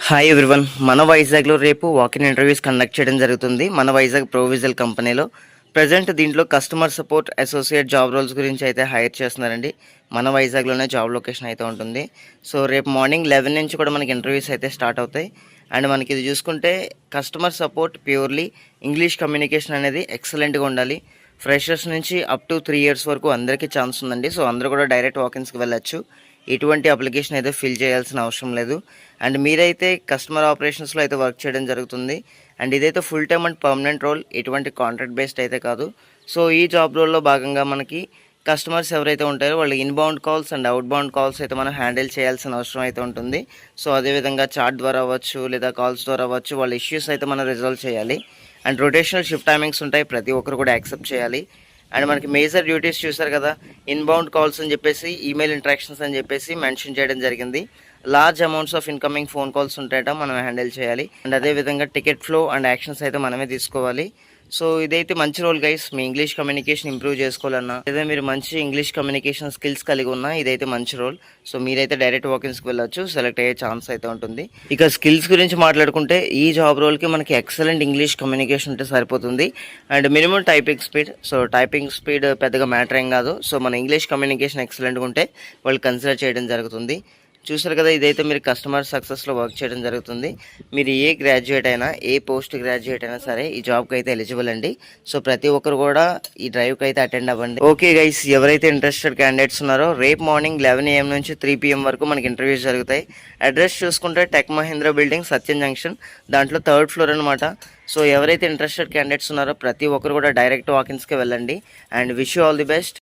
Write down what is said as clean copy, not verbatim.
Hi everyone. మన వైజాగ్లో రేపు వాకిన్ ఇంటర్వ్యూస్ కండక్ట్ చేయడం జరుగుతుంది. మన వైజాగ్ ప్రోవిజల్ కంపెనీలో ప్రజెంట్ దీంట్లో customer support associate job roles గురించి అయితే హైర్ చేస్తున్నారండి. మన వైజాగ్లోనే జాబ్ లొకేషన్ అయితే ఉంటుంది. సో రేపు మార్నింగ్ 11 నుంచి కూడా మనకి ఇంటర్వ్యూస్ అయితే స్టార్ట్ అవుతాయి. అండ్ మనకి ఇది చూసుకుంటే customer support purely English communication అనేది ఎక్సలెంట్గా ఉండాలి. ఫ్రెషర్స్ నుంచి అప్ టు 3 years వరకు అందరికీ ఛాన్స్ ఉందండి. సో అందరూ కూడా డైరెక్ట్ వాకిన్స్కి వెళ్ళొచ్చు. ఎటువంటి అప్లికేషన్ అయితే ఫిల్ చేయాల్సిన అవసరం లేదు. అండ్ మీరైతే కస్టమర్ ఆపరేషన్స్లో అయితే వర్క్ చేయడం జరుగుతుంది. అండ్ ఇదైతే full time and permanent role, ఎటువంటి కాంట్రాక్ట్ బేస్డ్ అయితే కాదు. సో ఈ జాబ్ రోల్లో భాగంగా మనకి కస్టమర్స్ ఎవరైతే ఉంటారో వాళ్ళు inbound calls and outbound calls అయితే మనం హ్యాండిల్ చేయాల్సిన అవసరం అయితే ఉంటుంది. సో అదేవిధంగా చాట్ ద్వారా అవ్వచ్చు లేదా కాల్స్ ద్వారా అవ్వచ్చు, వాళ్ళ ఇష్యూస్ అయితే మనం రిజాల్వ్ చేయాలి. అండ్ రొటేషనల్ షిఫ్ట్ టైమింగ్స్ ఉంటాయి, ప్రతి ఒక్కరు కూడా యాక్సెప్ట్ చేయాలి. అండ్ మనకి మేజర్ డ్యూటీస్ చూసారు కదా, ఇన్బౌండ్ కాల్స్ అని చెప్పేసి ఈమెయిల్ ఇంటరాక్షన్స్ అని చెప్పేసి మెన్షన్ చేయడం జరిగింది. Large amounts of incoming phone calls ఉంటాయట, మనం హ్యాండిల్ చేయాలి. అండ్ అదేవిధంగా టికెట్ ఫ్లో అండ్ యాక్షన్స్ అయితే మనమే తీసుకోవాలి. సో ఇదైతే మంచి రోల్ గైస్. మీ ఇంగ్లీష్ కమ్యూనికేషన్ ఇంప్రూవ్ చేసుకోవాలన్నా లేదా మీరు మంచి ఇంగ్లీష్ కమ్యూనికేషన్ స్కిల్స్ కలిగి ఉన్నా ఇదైతే మంచి రోల్. సో మీరైతే డైరెక్ట్ వాకిన్స్కి వెళ్ళొచ్చు, సెలెక్ట్ అయ్యే ఛాన్స్ అయితే ఉంటుంది. ఇక స్కిల్స్ గురించి మాట్లాడుకుంటే ఈ జాబ్ రోల్కి మనకి ఎక్సలెంట్ ఇంగ్లీష్ కమ్యూనికేషన్ ఉంటే సరిపోతుంది. And minimum typing speed. So typing speed పెద్దగా మ్యాటర్ ఏం కాదు. సో మన ఇంగ్లీష్ కమ్యూనికేషన్ ఎక్సలెంట్గా ఉంటే వాళ్ళు కన్సిడర్ చేయడం జరుగుతుంది. చూసారు కదా, ఇదైతే మీరు కస్టమర్ సక్సెస్లో వర్క్ చేయడం జరుగుతుంది. మీరు ఏ గ్రాడ్యుయేట్ అయినా ఏ పోస్ట్ గ్రాడ్యుయేట్ అయినా సరే ఈ జాబ్కి అయితే ఎలిజిబుల్ అండి. సో ప్రతి ఒక్కరు కూడా ఈ డ్రైవ్కి అయితే అటెండ్ అవ్వండి. ఓకే గైస్, ఎవరైతే ఇంట్రెస్టెడ్ క్యాండిడేట్స్ ఉన్నారో రేపు మార్నింగ్ 11 AM నుంచి 3 PM వరకు మనకి ఇంటర్వ్యూస్ జరుగుతాయి. అడ్రస్ చూసుకుంటే టెక్ మహేంద్ర బిల్డింగ్, సత్యం జంక్షన్, దాంట్లో 3rd floor అనమాట. సో ఎవరైతే ఇంట్రెస్టెడ్ క్యాండిడేట్స్ ఉన్నారో ప్రతి ఒక్కరు కూడా డైరెక్ట్ వాకిన్స్కి వెళ్ళండి. And wish you all the best.